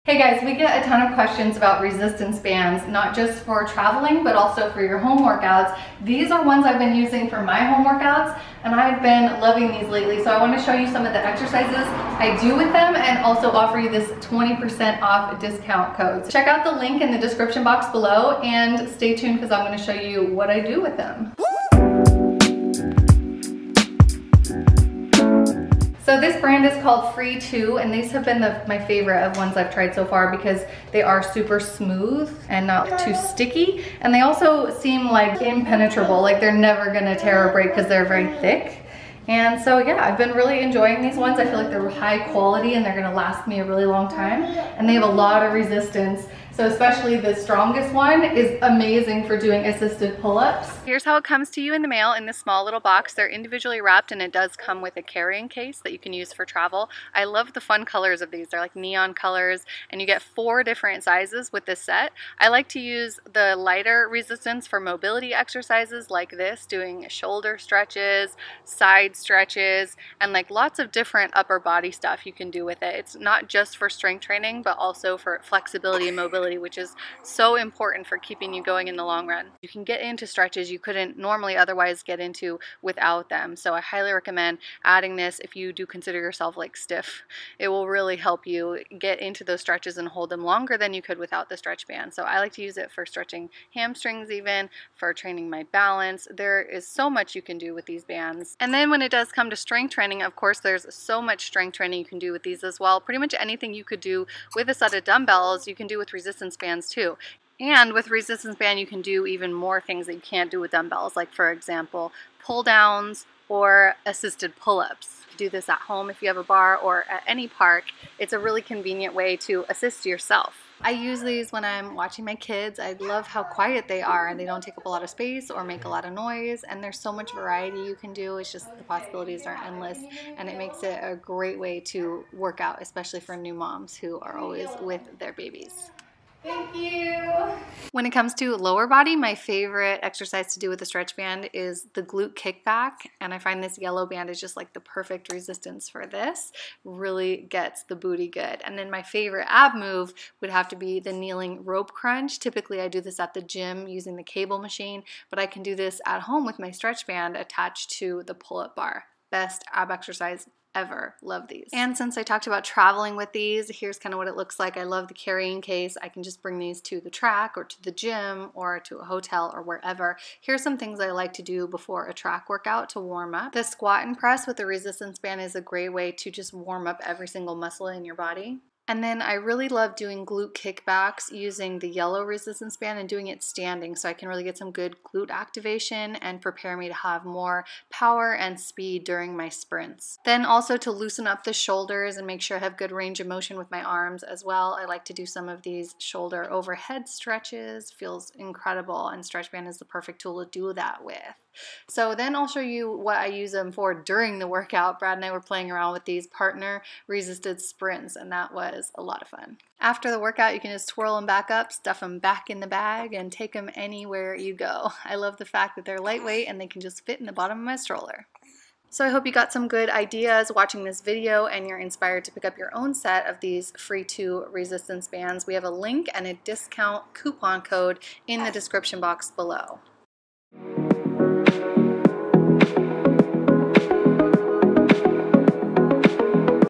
Hey guys, we get a ton of questions about resistance bands, not just for traveling, but also for your home workouts. These are ones I've been using for my home workouts, and I've been loving these lately. So I want to show you some of the exercises I do with them and also offer you this 20% off discount code. So check out the link in the description box below and stay tuned because I'm going to show you what I do with them. So this brand is called FREETOO, and these have been my favorite of ones I've tried so far because they are super smooth and not too sticky. And they also seem like impenetrable, like they're never gonna tear or break because they're very thick. And so yeah, I've been really enjoying these ones. I feel like they're high quality and they're gonna last me a really long time. And they have a lot of resistance. So especially the strongest one is amazing for doing assisted pull-ups. Here's how it comes to you in the mail in this small little box. They're individually wrapped and it does come with a carrying case that you can use for travel. I love the fun colors of these. They're like neon colors and you get 4 different sizes with this set. I like to use the lighter resistance for mobility exercises like this, doing shoulder stretches, side stretches, and like lots of different upper body stuff you can do with it. It's not just for strength training, but also for flexibility and mobility, which is so important for keeping you going in the long run. You can get into stretches you couldn't normally otherwise get into without them. So I highly recommend adding this if you do consider yourself like stiff. It will really help you get into those stretches and hold them longer than you could without the stretch band. So I like to use it for stretching hamstrings, even for training my balance. There is so much you can do with these bands. And then when it does come to strength training, of course, there's so much strength training you can do with these as well. Pretty much anything you could do with a set of dumbbells, you can do with resistance bands too. And with resistance band, you can do even more things that you can't do with dumbbells, like for example, pull downs or assisted pull-ups. Do this at home if you have a bar or at any park. It's a really convenient way to assist yourself. I use these when I'm watching my kids. I love how quiet they are and they don't take up a lot of space or make a lot of noise, and there's so much variety you can do. It's just the possibilities are endless and it makes it a great way to work out, especially for new moms who are always with their babies. Thank you. When it comes to lower body, my favorite exercise to do with the stretch band is the glute kickback, and I find this yellow band is just like the perfect resistance for this. Really gets the booty good. And then my favorite ab move would have to be the kneeling rope crunch. Typically I do this at the gym using the cable machine, but I can do this at home with my stretch band attached to the pull-up bar. Best ab exercise ever. Love these. And since I talked about traveling with these, here's kind of what it looks like. I love the carrying case. I can just bring these to the track or to the gym or to a hotel or wherever. Here's some things I like to do before a track workout to warm up. The squat and press with the resistance band is a great way to just warm up every single muscle in your body. And then I really love doing glute kickbacks using the yellow resistance band and doing it standing, so I can really get some good glute activation and prepare me to have more power and speed during my sprints. Then also to loosen up the shoulders and make sure I have good range of motion with my arms as well, I like to do some of these shoulder overhead stretches. Feels incredible, and stretch band is the perfect tool to do that with. So then I'll show you what I use them for during the workout. Brad and I were playing around with these partner resisted sprints, and that was a lot of fun. After the workout, you can just twirl them back up, stuff them back in the bag, and take them anywhere you go. I love the fact that they're lightweight and they can just fit in the bottom of my stroller. So I hope you got some good ideas watching this video and you're inspired to pick up your own set of these FREETOO resistance bands. We have a link and a discount coupon code in the description box below.